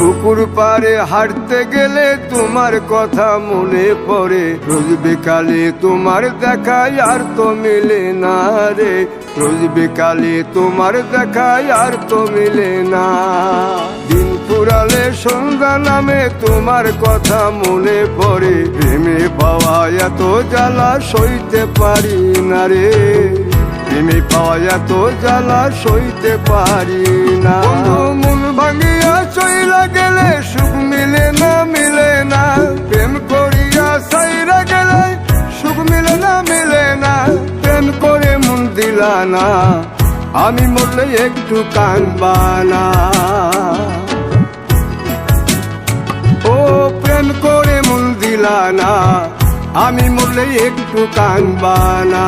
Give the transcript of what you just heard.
পুকুর পাড়ে হাঁটতে গেলে তোমার কথা মনে পড়ে, রোজ বিকালে তোমার দেখা আর তো মিলে না রে, রোজ বিকালে তোমার দেখা আর তো মিলে না। দিন ফুরালে সন্ধ্যা নামে তোমার কথা মনে পড়ে, প্রেমে পাওয়া এত জ্বালা সইতে পারি না রে, প্রেমে পাওয়া এত জ্বালা সইতে পারি না। মন ভাঙিয়া চইলা গেলে সুখ মিলে না, মিলে না, প্রেম করিয়া সাইরা গেলে সুখ মিলে না, মিলে না, প্রেম করে মন দিলা না, আমি মরলে একটু কাঁদবা না। ও প্রেম করে মন দিলা না, আমি মরলে একটু কাঁদবা না।